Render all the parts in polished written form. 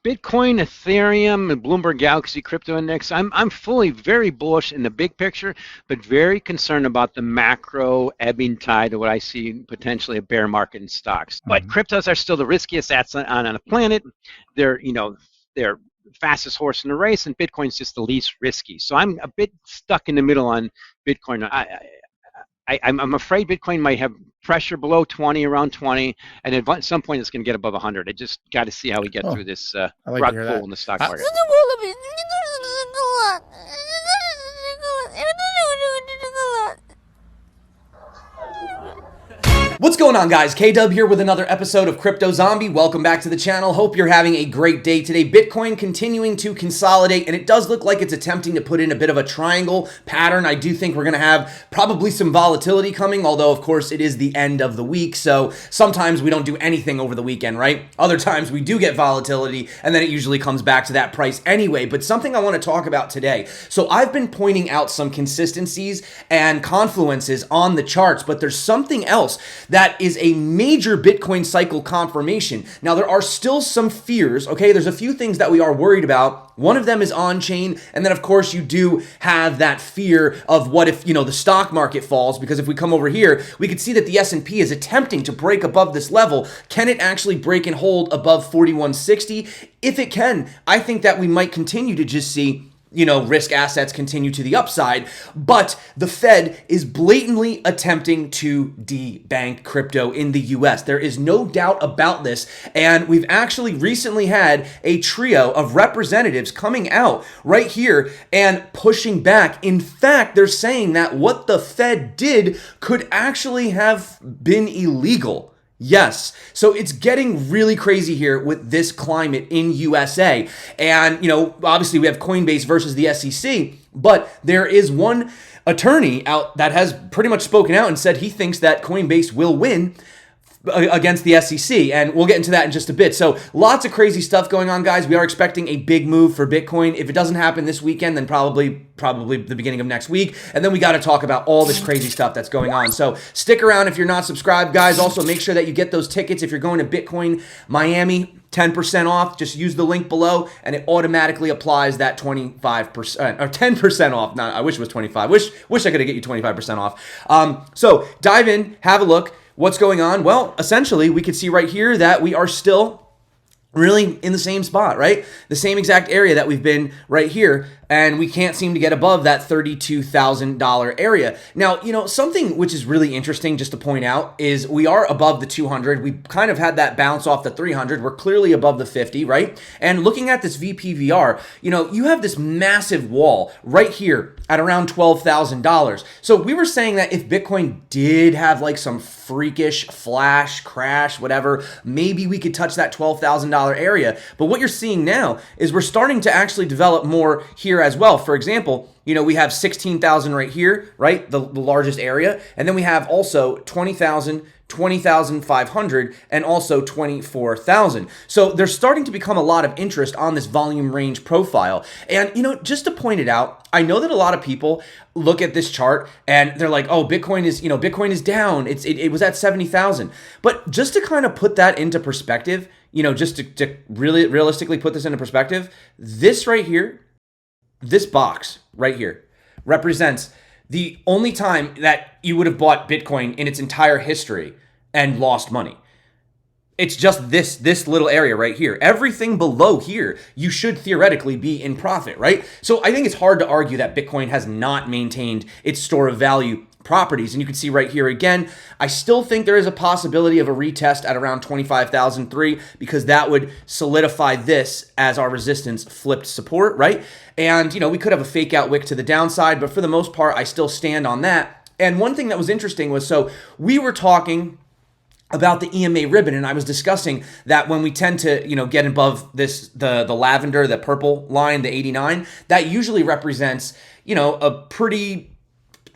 Bitcoin, Ethereum, and Bloomberg Galaxy Crypto Index, I'm fully very bullish in the big picture, but very concerned about the macro ebbing tide of what I see potentially a bear market in stocks. But cryptos are still the riskiest assets on the planet. They're, they're fastest horse in the race, and Bitcoin's just the least risky. So I'm a bit stuck in the middle on Bitcoin. I'm afraid Bitcoin might have pressure below 20, around 20, and at some point it's going to get above 100. I just got to see how we get through this rug pull in the stock market. What's going on, guys? K-Dub here with another episode of Crypto Zombie. Welcome back to the channel. Hope you're having a great day today. Bitcoin continuing to consolidate, and it does look like it's attempting to put in a bit of a triangle pattern. I do think we're going to have probably some volatility coming, although, of course, it is the end of the week, so sometimes we don't do anything over the weekend, right? Other times we do get volatility, and then it usually comes back to that price anyway. But something I want to talk about today. So I've been pointing out some consistencies and confluences on the charts, but there's something else that is a major Bitcoin cycle confirmation. Now, there are still some fears, okay? There's a few things that we are worried about. One of them is on-chain, and then, of course, you do have that fear of what if, the stock market falls, because if we come over here, we could see that the S&P is attempting to break above this level. Can it actually break and hold above 4160? If it can, I think that we might continue to just see risk assets continue to the upside, but the Fed is blatantly attempting to debank crypto in the US. There is no doubt about this, and we've actually recently had a trio of representatives coming out right here and pushing back. In fact, they're saying that what the Fed did could actually have been illegal. Yes. So it's getting really crazy here with this climate in USA. And, obviously we have Coinbase versus the SEC, but there is one attorney out that has pretty much spoken out and said he thinks that Coinbase will win against the SEC, and we'll get into that in just a bit. So lots of crazy stuff going on, guys. We are expecting a big move for Bitcoin. If it doesn't happen this weekend, then probably the beginning of next week, and then we got to talk about all this crazy stuff that's going on. So stick around if you're not subscribed, guys. Also, make sure that you get those tickets if you're going to Bitcoin Miami. 10% off. Just use the link below, and it automatically applies that 25% or 10% off. Now, I wish it was 25. Wish I could get you 25% off. So dive in, have a look. What's going on? Well, essentially, we could see right here that we are still really in the same spot, right? The same exact area that we've been right here, and we can't seem to get above that $32,000 area. Now, something which is really interesting just to point out is we are above the 200. We kind of had that bounce off the 300. We're clearly above the 50, right? And looking at this VPVR, you have this massive wall right here at around $12,000. So we were saying that if Bitcoin did have like some freakish flash crash, whatever, maybe we could touch that $12,000 area. But what you're seeing now is we're starting to actually develop more here as well. For example, we have 16,000 right here, right? The largest area. And then we have also 20,000, 20,500, and also 24,000. So there's starting to become a lot of interest on this volume range profile. And, just to point it out, I know that a lot of people look at this chart and they're like, oh, Bitcoin is down. It was at 70,000. But just to kind of put that into perspective, just to really realistically put this into perspective, this right here, this box right here represents the only time that you would have bought Bitcoin in its entire history and lost money. It's just this little area right here. Everything below here, you should theoretically be in profit, right? So I think it's hard to argue that Bitcoin has not maintained its store of value properties. And you can see right here again, I still think there is a possibility of a retest at around 25,003 because that would solidify this as our resistance flipped support, right? And, we could have a fake out wick to the downside, but for the most part, I still stand on that. And one thing that was interesting was, so we were talking about the EMA ribbon, and I was discussing that when we tend to, get above this, the lavender, the purple line, the 89, that usually represents, a pretty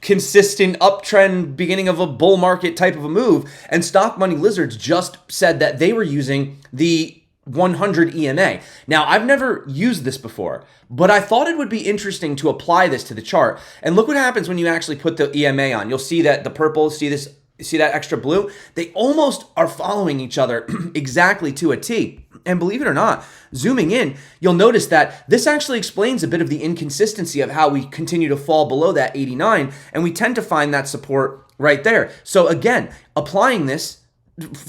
consistent uptrend, beginning of a bull market type of a move. And Stock Money Lizards just said that they were using the 100 EMA. Now, I've never used this before, but I thought it would be interesting to apply this to the chart. And look what happens when you actually put the EMA on. You'll see that the purple, see that extra blue? They almost are following each other exactly to a T. And believe it or not, zooming in, you'll notice that this actually explains a bit of the inconsistency of how we continue to fall below that 89, and we tend to find that support right there. So again, applying this,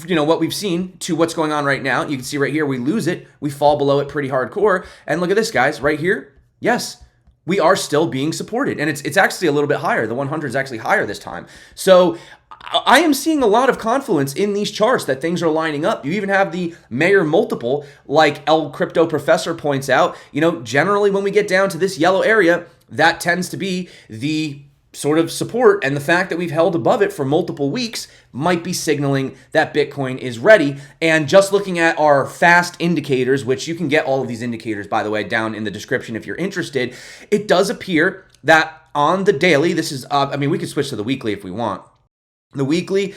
what we've seen to what's going on right now, you can see right here, we lose it, we fall below it pretty hardcore, and look at this, guys, right here, yes, we are still being supported, and it's actually a little bit higher. The 100 is actually higher this time. So I am seeing a lot of confluence in these charts that things are lining up. You even have the Mayer multiple, like El Crypto Professor points out. Generally when we get down to this yellow area, that tends to be the sort of support, and the fact that we've held above it for multiple weeks might be signaling that Bitcoin is ready. And just looking at our fast indicators, which you can get all of these indicators, by the way, down in the description if you're interested, it does appear that on the daily, this is, we could switch to the weekly if we want. The weekly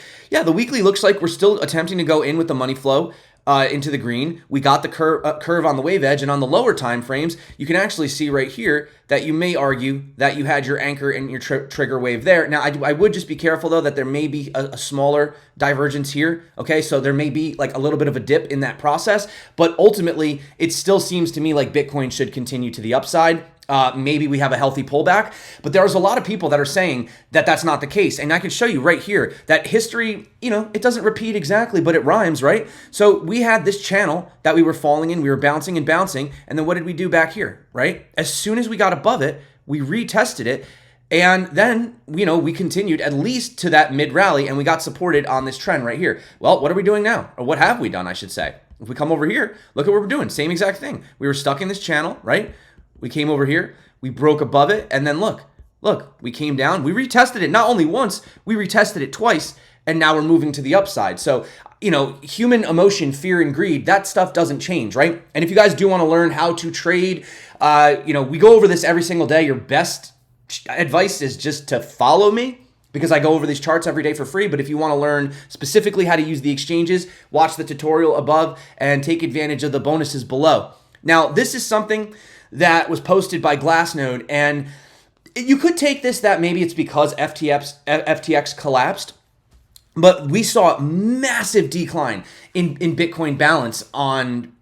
looks like we're still attempting to go in with the money flow into the green. We got the curve on the wave edge, and on the lower time frames, you can actually see right here that you may argue that you had your anchor and your trigger wave there. Now, I would just be careful, though, that there may be a smaller divergence here, okay? So there may be like a little bit of a dip in that process, but ultimately, it still seems to me like Bitcoin should continue to the upside. Maybe we have a healthy pullback, but there's a lot of people that are saying that that's not the case. And I can show you right here that history, it doesn't repeat exactly, but it rhymes, right? So we had this channel that we were falling in, we were bouncing and bouncing. And then what did we do back here, right? As soon as we got above it, we retested it. And then, we continued at least to that mid rally, and we got supported on this trend right here. Well, what are we doing now? Or what have we done, I should say? If we come over here, look at what we're doing. Same exact thing. We were stuck in this channel, right? We came over here, we broke above it, and then look, we came down, we retested it not only once, we retested it twice, and now we're moving to the upside. So, human emotion, fear, and greed, that stuff doesn't change, right? And if you guys do want to learn how to trade, we go over this every single day. Your best advice is just to follow me, because I go over these charts every day for free. But if you want to learn specifically how to use the exchanges, watch the tutorial above and take advantage of the bonuses below. Now, this is something that was posted by Glassnode, and you could take this that maybe it's because FTX collapsed, but we saw massive decline in Bitcoin balance on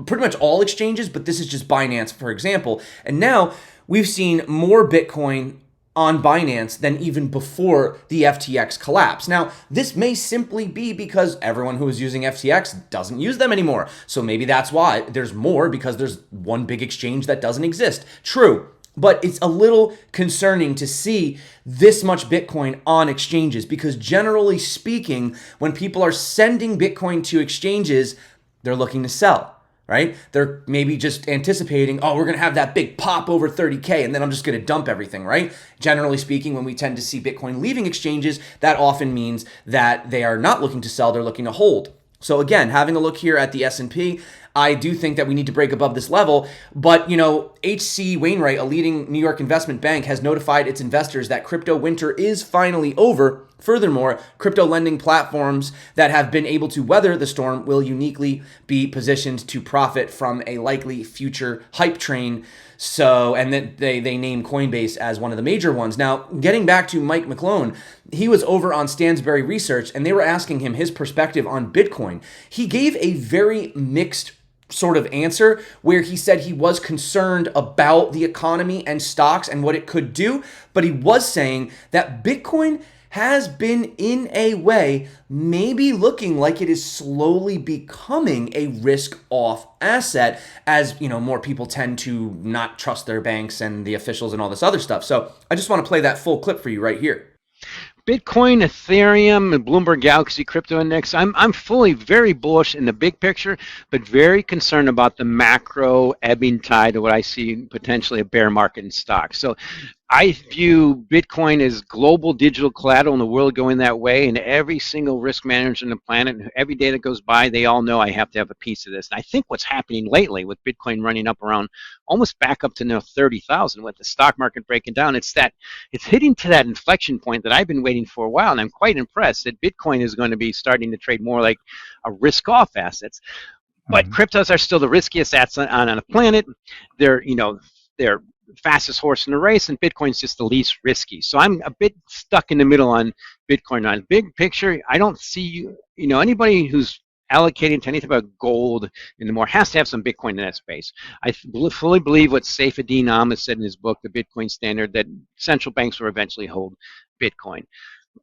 pretty much all exchanges, but this is just Binance, for example. And now we've seen more Bitcoin on Binance than even before the FTX collapse. Now, this may simply be because everyone who is using FTX doesn't use them anymore. So maybe that's why there's more, because there's one big exchange that doesn't exist. True, but it's a little concerning to see this much Bitcoin on exchanges, because generally speaking, when people are sending Bitcoin to exchanges, they're looking to sell. Right? They're maybe just anticipating, we're going to have that big pop over 30K, and then I'm just going to dump everything, right? Generally speaking, when we tend to see Bitcoin leaving exchanges, that often means that they are not looking to sell, they're looking to hold. So again, having a look here at the S&P, I do think that we need to break above this level, but H.C. Wainwright, a leading New York investment bank, has notified its investors that crypto winter is finally over. Furthermore, crypto lending platforms that have been able to weather the storm will uniquely be positioned to profit from a likely future hype train. So, and then they name Coinbase as one of the major ones. Now, getting back to Mike McClone, he was over on Stansberry Research, and they were asking him his perspective on Bitcoin. He gave a very mixed sort of answer, where he said he was concerned about the economy and stocks and what it could do, but he was saying that Bitcoin has been, in a way, maybe looking like it is slowly becoming a risk-off asset, as more people tend to not trust their banks and the officials and all this other stuff. So I just want to play that full clip for you right here. Bitcoin, Ethereum, and Bloomberg Galaxy Crypto Index, I'm fully very bullish in the big picture, but very concerned about the macro ebbing tide of what I see potentially a bear market in stocks. So I view Bitcoin as global digital collateral in the world going that way, and every single risk manager on the planet, every day that goes by, they all know I have to have a piece of this. And I think what's happening lately with Bitcoin running up around almost back up to now 30,000 with the stock market breaking down, it's hitting to that inflection point that I've been waiting for a while, and I'm quite impressed that Bitcoin is going to be starting to trade more like a risk-off assets. But cryptos are still the riskiest assets on the planet. They're fastest horse in the race, and Bitcoin's just the least risky. So I'm a bit stuck in the middle on Bitcoin. On big picture, I don't see anybody who's allocating to anything about gold and more has to have some Bitcoin in that space. I fully believe what Saifedean Ahmed said in his book, The Bitcoin Standard, that central banks will eventually hold Bitcoin.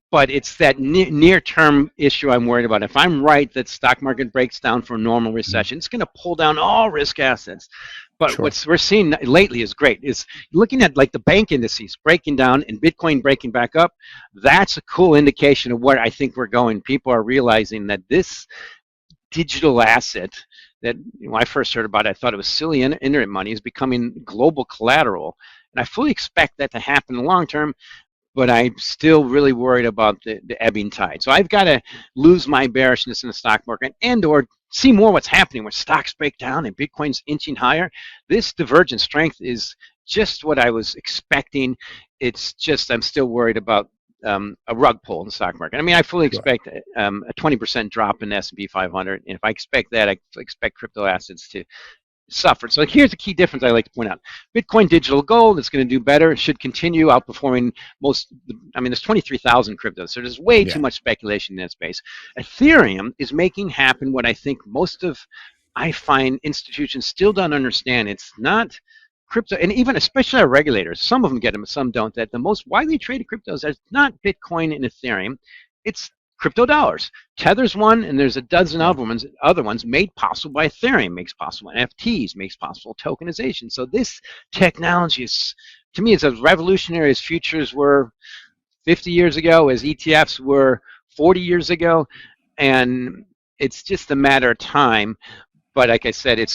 But it's that near-term issue I'm worried about. If I'm right that stock market breaks down for a normal recession, it's going to pull down all risk assets. But Sure. what we're seeing lately is great. Is looking at like the bank indices breaking down and Bitcoin breaking back up. That's a cool indication of where I think we're going. People are realizing that this digital asset that when I first heard about it, I thought it was silly internet money is becoming global collateral. And I fully expect that to happen in the long term, but I'm still really worried about the ebbing tide. So I've got to lose my bearishness in the stock market and or see more what's happening where stocks break down and Bitcoin's inching higher. This divergent strength is just what I was expecting. It's just I'm still worried about a rug pull in the stock market. I mean, I fully expect a 20% drop in the S&P 500. And if I expect that, I expect crypto assets to suffer. So here's the key difference I like to point out. Bitcoin digital gold is going to do better. It should continue outperforming most. I mean, there's 23,000 cryptos, so there's way too much speculation in that space. Ethereum is making happen what I think I find institutions still don't understand. It's not crypto, and even especially our regulators, some of them get them, some don't, that the most widely traded cryptos is not Bitcoin and Ethereum, it's crypto dollars. Tether's one, and there's a dozen other ones made possible by Ethereum, makes possible NFTs, makes possible tokenization. So this technology is, to me, it's as revolutionary as futures were 50 years ago, as ETFs were 40 years ago, and it's just a matter of time. But like I said, they're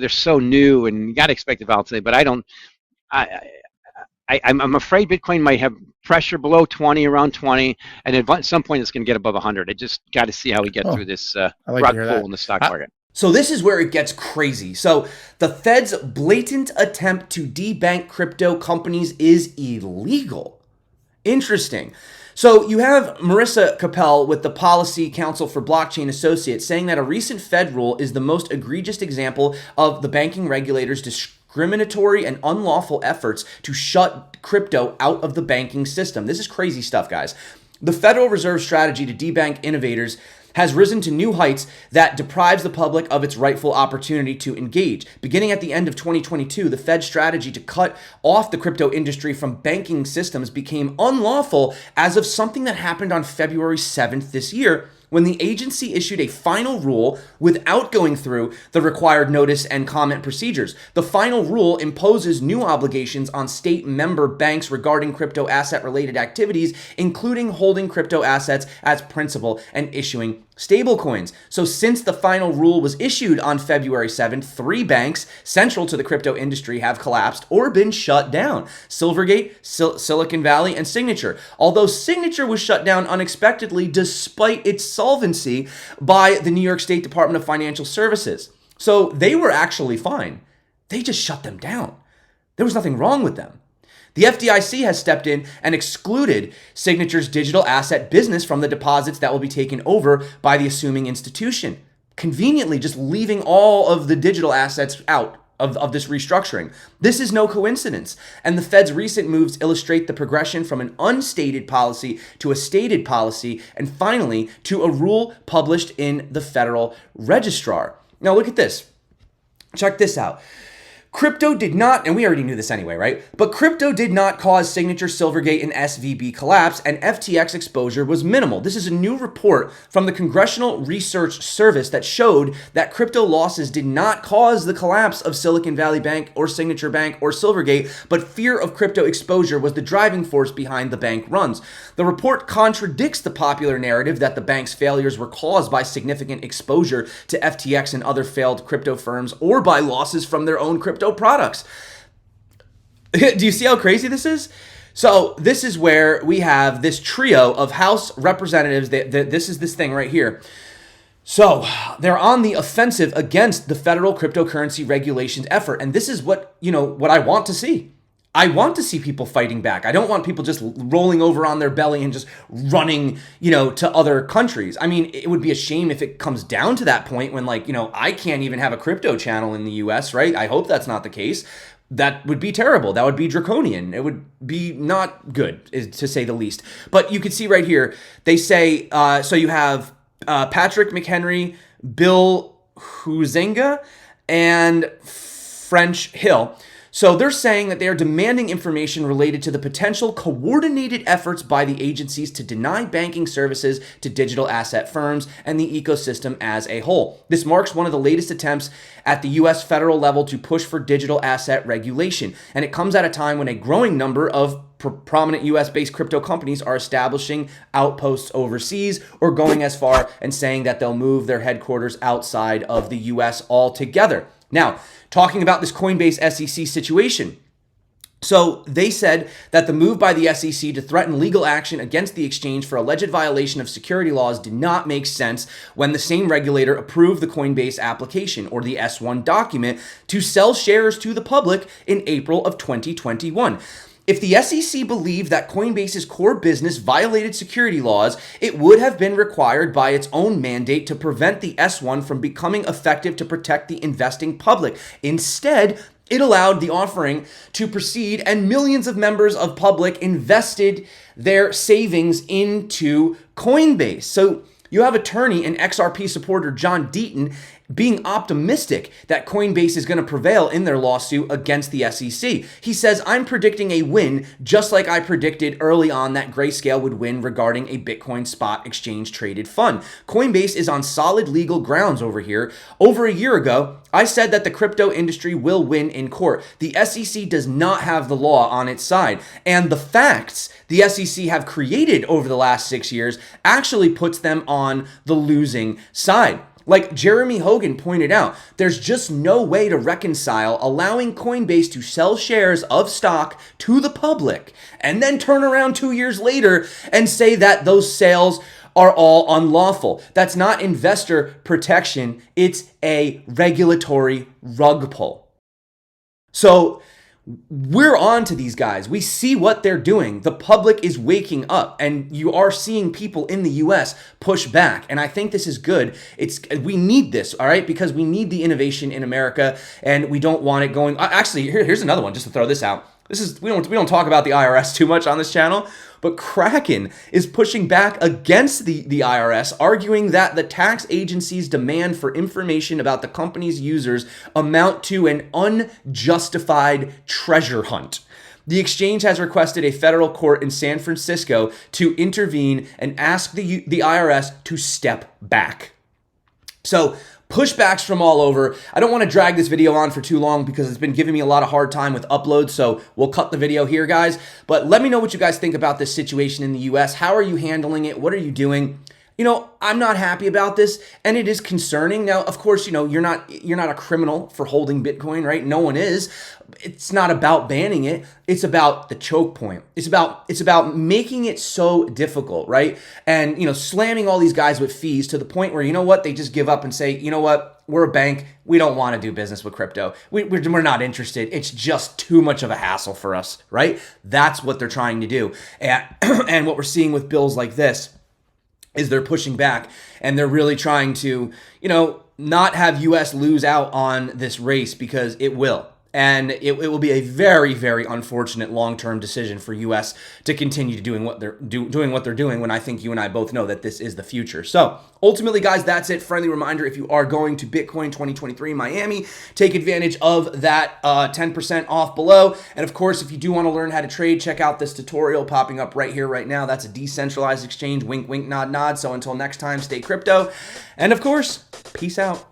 so new, and you got to expect the volatility. But I'm afraid Bitcoin might have pressure below 20, around 20, and at some point it's going to get above 100. I just got to see how we get through this rug pull in the stock market. So this is where it gets crazy. So the Fed's blatant attempt to debank crypto companies is illegal. Interesting. So you have Marissa Capel with the Policy Council for Blockchain Associates saying that a recent Fed rule is the most egregious example of the banking regulators' discriminatory and unlawful efforts to shut crypto out of the banking system. This is crazy stuff, guys. The Federal Reserve strategy to debank innovators has risen to new heights that deprives the public of its rightful opportunity to engage. Beginning at the end of 2022, the Fed's strategy to cut off the crypto industry from banking systems became unlawful as of something that happened on February 7th this year, when the agency issued a final rule without going through the required notice and comment procedures. The final rule imposes new obligations on state member banks regarding crypto asset related activities, including holding crypto assets as principal and issuing stablecoins. So since the final rule was issued on February 7th, 3 banks central to the crypto industry have collapsed or been shut down: Silvergate, Silicon Valley, and Signature. Although Signature was shut down unexpectedly despite its solvency by the New York State Department of Financial Services. So they were actually fine. They just shut them down. There was nothing wrong with them. The FDIC has stepped in and excluded Signature's digital asset business from the deposits that will be taken over by the assuming institution, conveniently just leaving all of the digital assets out of this restructuring. This is no coincidence, and the Fed's recent moves illustrate the progression from an unstated policy to a stated policy, and finally to a rule published in the Federal Registrar. Now look at this. Check this out. Crypto did not, and we already knew this anyway, right? But crypto did not cause Signature, Silvergate, and SVB collapse, and FTX exposure was minimal. This is a new report from the Congressional Research Service that showed that crypto losses did not cause the collapse of Silicon Valley Bank or Signature Bank or Silvergate, but fear of crypto exposure was the driving force behind the bank runs. The report contradicts the popular narrative that the bank's failures were caused by significant exposure to FTX and other failed crypto firms or by losses from their own crypto products. Do you see how crazy this is? So this is where we have this trio of House representatives. This is this thing right here. So they're on the offensive against the federal cryptocurrency regulations effort. And this is what I want to see. I want to see people fighting back. I don't want people just rolling over on their belly and just running, to other countries. I mean, it would be a shame if it comes down to that point when, I can't even have a crypto channel in the US, right? I hope that's not the case. That would be terrible. That would be draconian. It would be not good, to say the least. But you can see right here, they say, so you have Patrick McHenry, Bill Huizenga and French Hill. So they're saying that they are demanding information related to the potential coordinated efforts by the agencies to deny banking services to digital asset firms and the ecosystem as a whole. This marks one of the latest attempts at the U.S. federal level to push for digital asset regulation, and it comes at a time when a growing number of prominent US-based crypto companies are establishing outposts overseas or going as far and saying that they'll move their headquarters outside of the US altogether. Now, talking about this Coinbase SEC situation. So they said that the move by the SEC to threaten legal action against the exchange for alleged violation of security laws did not make sense when the same regulator approved the Coinbase application, or the S-1 document, to sell shares to the public in April of 2021. If the SEC believed that Coinbase's core business violated security laws, it would have been required by its own mandate to prevent the S-1 from becoming effective to protect the investing public. Instead, it allowed the offering to proceed, and millions of members of public invested their savings into Coinbase. So you have attorney and XRP supporter John Deaton being optimistic that Coinbase is going to prevail in their lawsuit against the SEC. He says, "I'm predicting a win, just like I predicted early on that Grayscale would win regarding a Bitcoin spot exchange traded fund. Coinbase is on solid legal grounds over here. Over a year ago, I said that the crypto industry will win in court. The SEC does not have the law on its side, and the facts the SEC have created over the last 6 years actually puts them on the losing side." Like Jeremy Hogan pointed out, there's just no way to reconcile allowing Coinbase to sell shares of stock to the public and then turn around 2 years later and say that those sales are all unlawful. That's not investor protection. It's a regulatory rug pull. So we're on to these guys. We see what they're doing. The public is waking up, and you are seeing people in the US push back. And I think this is good. We need this, all right? Because we need the innovation in America, and we don't want it going. Actually, here's another one, just to throw this out. We don't talk about the IRS too much on this channel, but Kraken is pushing back against the IRS, arguing that the tax agency's demand for information about the company's users amount to an unjustified treasure hunt. The exchange has requested a federal court in San Francisco to intervene and ask the IRS to step back. So, pushbacks from all over. I don't want to drag this video on for too long because it's been giving me a lot of hard time with uploads, so we'll cut the video here, guys. But let me know what you guys think about this situation in the US. How are you handling it? What are you doing? You know, I'm not happy about this, and it is concerning. Now, of course, you know, you're not a criminal for holding Bitcoin, right? No one is. It's not about banning it. It's about the choke point. It's about making it so difficult, right? And, you know, slamming all these guys with fees to the point where, you know what, they just give up and say, you know what, we're a bank. We don't want to do business with crypto. We're not interested. It's just too much of a hassle for us, right? That's what they're trying to do. And what we're seeing with bills like this is they're pushing back, and they're really trying to, you know, not have US lose out on this race, because it will. And it will be a very, very unfortunate long-term decision for US to continue to doing what they're doing when I think you and I both know that this is the future. So ultimately, guys, that's it. Friendly reminder, if you are going to Bitcoin 2023 Miami, take advantage of that 10% off below. And of course, if you do want to learn how to trade, check out this tutorial popping up right here, right now. That's a decentralized exchange. Wink, wink, nod, nod. So until next time, stay crypto. And of course, peace out.